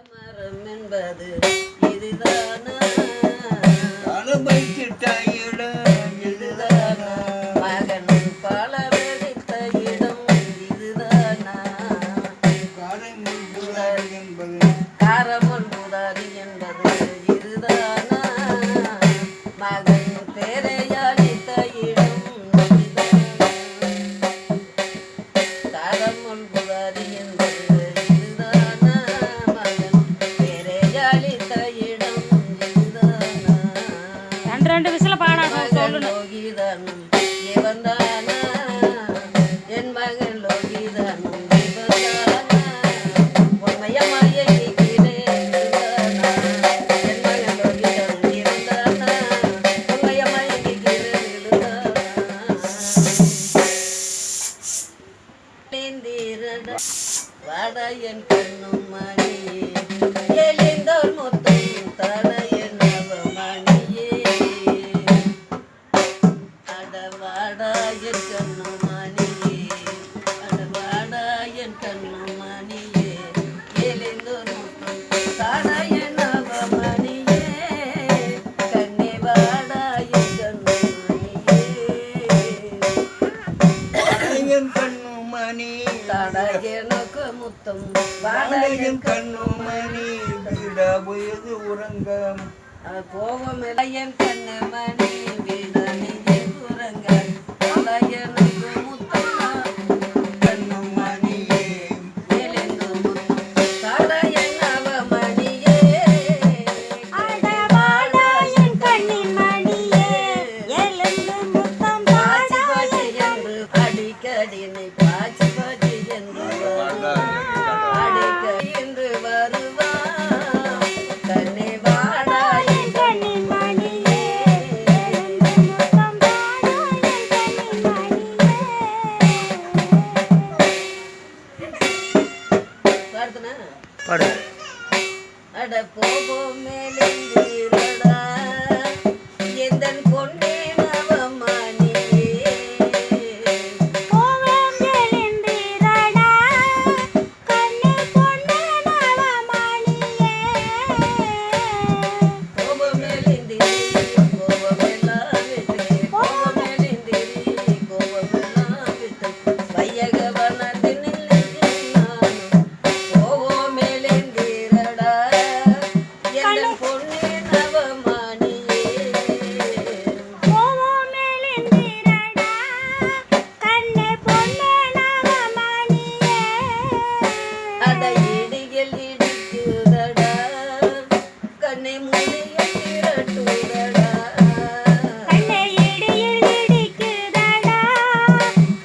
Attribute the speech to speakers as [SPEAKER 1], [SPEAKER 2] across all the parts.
[SPEAKER 1] மரம் என்பது இதுதானா?
[SPEAKER 2] வைத்திட்ட இடம்
[SPEAKER 1] இதுதானா? மகன் பலவழித்த இடம் இதுதானா? காரமுள் புதாரி என்பது இதுதானா? மகன் பேரையளித்த இடம் இதுதானா? காரமுள் புதாரி என்பது இதுதானா? மகன் பேரையளித்த இடம் இதுதானா?
[SPEAKER 3] ரெண்டு விசில பாடாக சொல்லணும்.
[SPEAKER 1] லோகிதானும் இவன்தானா? என் மகன் லோகிதானும் இவன்தானா? உண்மையமாய இருக்கிறேன் இதுதானா? என் மகன் லோகிதானும் இவன்தானா? உண்மையமாய இருக்கிறேன் இதுதானா? நீந்திரடா வாட என் கண்ணும் மணியே எழுந்தோர் முத்தும் தட என் நவமணியே அடவாடா என் கண்ணும் மணியே அடவாடா என் கண்ணும் மணியே எழுந்தோர் முத்தும் தட என் நவமணியே கண்ணே வாடா என் கண்ணும் மணியே
[SPEAKER 2] வாழையன் கண்ணு மணி
[SPEAKER 1] தட எனக்கு முத்தம்
[SPEAKER 2] வாழையன் கண்ணு மணி விட போயது உறங்க
[SPEAKER 1] போகும் இளையன் கண்ணு மணி வீடனியே குரங்க இளையனுக்கு முத்தம்
[SPEAKER 2] கண்ணு மணியே
[SPEAKER 1] எழுந்து முத்தம் தடையன் அவமணியே
[SPEAKER 3] அடவாடா என் கண்ணின் மணியே எழுந்து முத்தம்
[SPEAKER 1] பாச்சி
[SPEAKER 3] பாடா
[SPEAKER 1] பாச்சி என்று அடிக்கடி நீ பாச்சி பாச்சி என்று அடிக்கடி என்று வருவா கண்ணே வாடா
[SPEAKER 3] என் கண்ணின் மணியே எழுந்து முத்தம் பாடா என் கண்ணின் மணியே.
[SPEAKER 1] பாடுதுனா
[SPEAKER 2] பாடு
[SPEAKER 1] அட போகும் மேலிருடா எந்தன் பொன்னே நவமணியே
[SPEAKER 3] போவேம் எழுந்திரடா கண்ணே பொன்னே நவமணியே.
[SPEAKER 1] கோபம் மேலிந்திரி கோபம் எல்லாம் விட்டு கோபம் மேலிந்திரி கோபம் எல்லாம் விட்டு வையக வனத்தினில் நானும் கோபம் மேலிந்திரடா எந்தன் பொன்னே நவமணியே
[SPEAKER 3] போவோம் எழுந்திரடா கண்ணே பொன்னே நவமணியே.
[SPEAKER 1] அட இடிகள் இடிக்குதடா கண்ணை மூலிகள் திரட்டுதடா
[SPEAKER 3] கண்ணே இடியில் இடிக்குதடா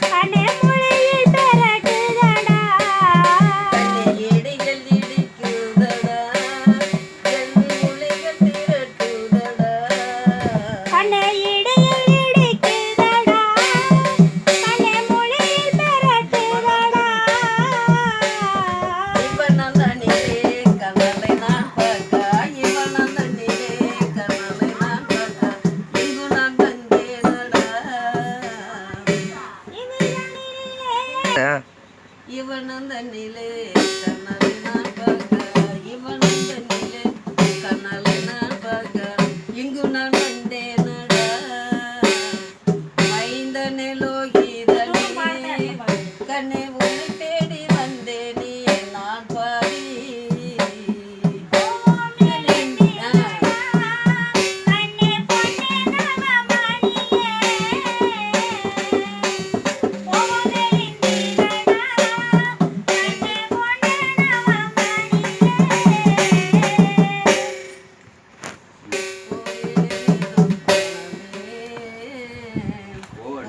[SPEAKER 3] கண்ணே முளையில் பெரட்டுதடா.
[SPEAKER 1] கண்ணை இடிகள் இடிக்குதடா என் மூலிகள் திரட்டுதடா
[SPEAKER 3] கண்ணே இடியில் இடிக்குதடா கண்ணே முளையில் பெரட்டுதடா.
[SPEAKER 1] இப்ப நான் தானே